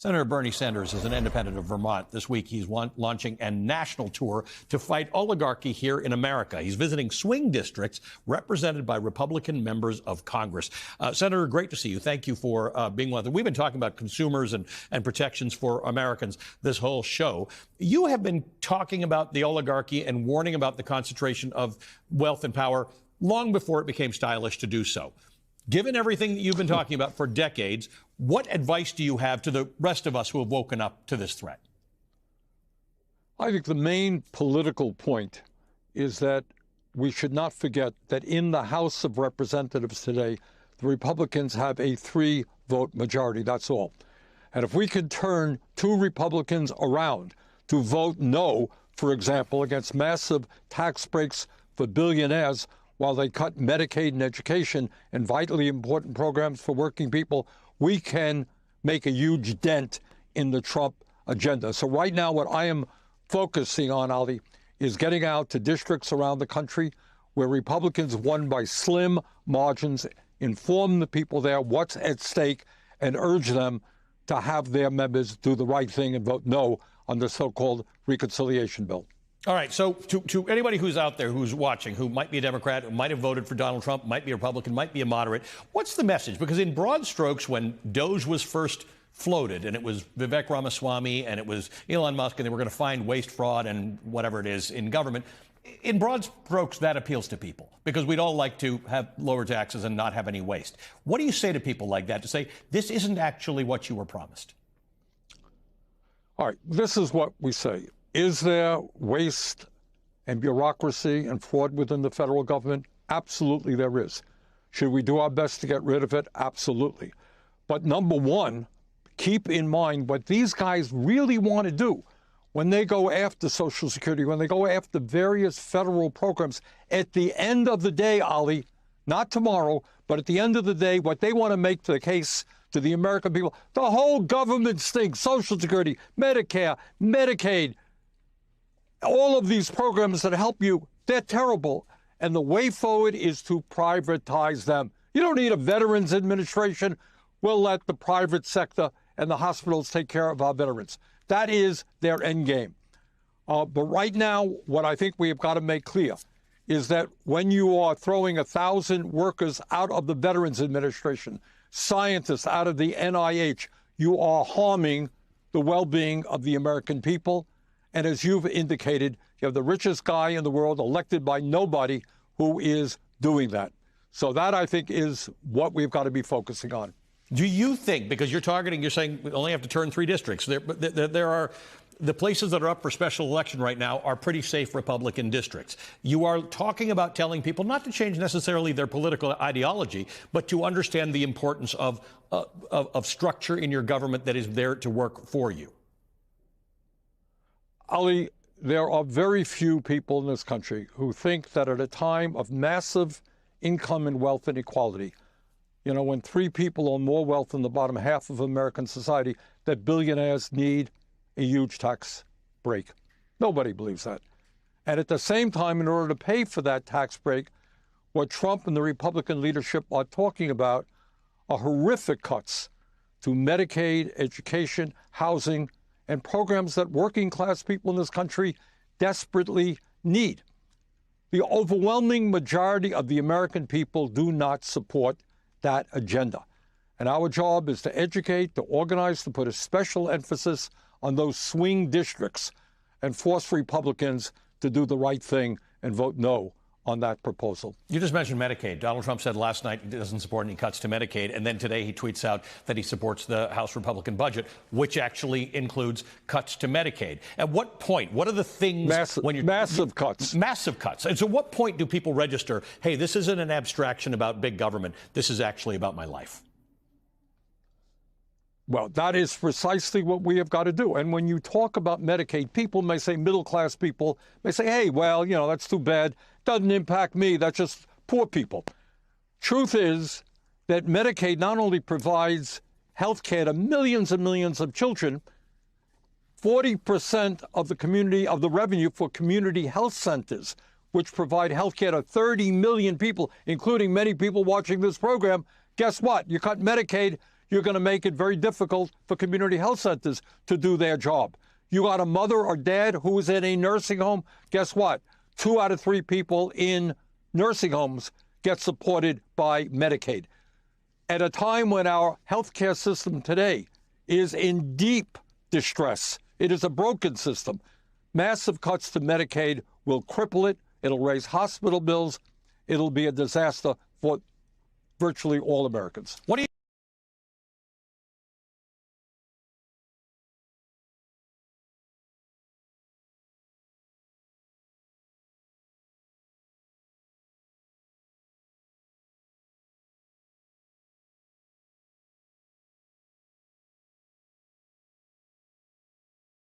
Senator Bernie Sanders is an independent of Vermont. This week, he's launching a national tour to fight oligarchy here in America. He's visiting swing districts represented by Republican members of Congress. Senator, great to see you. Thank you for being with us. We've been talking about consumers and protections for Americans this whole show. You have been talking about the oligarchy and warning about the concentration of wealth and power long before it became stylish to do so. Given everything that you've been talking about for decades, what advice do you have to the rest of us who have woken up to this threat? I think the main political point is that we should not forget that in the House of Representatives today, the Republicans have a 3-vote majority. That's all. And if we could turn 2 Republicans around to vote no, for example, against massive tax breaks for billionaires, while they cut Medicaid and education and vitally important programs for working people, we can make a huge dent in the Trump agenda. So right now, what I am focusing on, Ali, is getting out to districts around the country where Republicans won by slim margins, inform the people there what's at stake, and urge them to have their members do the right thing and vote no on the so-called reconciliation bill. All right, so to anybody who's out there who's watching, who might be a Democrat, who might have voted for Donald Trump, might be a Republican, might be a moderate, what's the message? Because in broad strokes, when DOGE was first floated, and it was Vivek Ramaswamy and it was Elon Musk, and they were going to find waste, fraud, and whatever it is in government, in broad strokes, that appeals to people, because we'd all like to have lower taxes and not have any waste. What do you say to people like that, to say, this isn't actually what you were promised? All right, this is what we say. Is there waste and bureaucracy and fraud within the federal government? Absolutely there is. Should we do our best to get rid of it? Absolutely. But number one, keep in mind what these guys really want to do when they go after Social Security, when they go after various federal programs. At the end of the day, Ali, not tomorrow, but at the end of the day, what they want to make the case to the American people, the whole government stinks. Social Security, Medicare, Medicaid, all of these programs that help you, they're terrible. And the way forward is to privatize them. You don't need a Veterans Administration. We'll let the private sector and the hospitals take care of our veterans. That is their end game. But right now, what I think we have got to make clear is that when you are throwing 1,000 workers out of the Veterans Administration, scientists out of the NIH, you are harming the well-being of the American people. And as you've indicated, you have the richest guy in the world elected by nobody who is doing that. So that, I think, is what we've got to be focusing on. Do you think, because you're saying we only have to turn 3 districts, there are the places that are up for special election right now are pretty safe Republican districts. You are talking about telling people not to change necessarily their political ideology, but to understand the importance of structure in your government that is there to work for you. Ali, there are very few people in this country who think that at a time of massive income and wealth inequality, you know, when 3 people own more wealth than the bottom half of American society, that billionaires need a huge tax break. Nobody believes that. And at the same time, in order to pay for that tax break, what Trump and the Republican leadership are talking about are horrific cuts to Medicaid, education, housing, and programs that working class people in this country desperately need. The overwhelming majority of the American people do not support that agenda. And our job is to educate, to organize, to put a special emphasis on those swing districts and force Republicans to do the right thing and vote no on that proposal. You just mentioned Medicaid. Donald Trump said last night he doesn't support any cuts to Medicaid, and then today he tweets out that he supports the House Republican budget, which actually includes cuts to Medicaid. At what point, what are the things massive cuts. Massive cuts. And so what point do people register, hey, this isn't an abstraction about big government, this is actually about my life? Well, that is precisely what we have got to do. And when you talk about Medicaid, people may say, middle-class people may say, hey, well, you know, that's too bad. Doesn't impact me. That's just poor people. Truth is that Medicaid not only provides health care to millions and millions of children, 40% of the revenue for community health centers, which provide health care to 30 million people, including many people watching this program. Guess what? You cut Medicaid, you're going to make it very difficult for community health centers to do their job. You got a mother or dad who is in a nursing home, guess what? 2 out of 3 people in nursing homes get supported by Medicaid. At a time when our healthcare system today is in deep distress, it is a broken system. Massive cuts to Medicaid will cripple it. It'll raise hospital bills. It'll be a disaster for virtually all Americans. What do you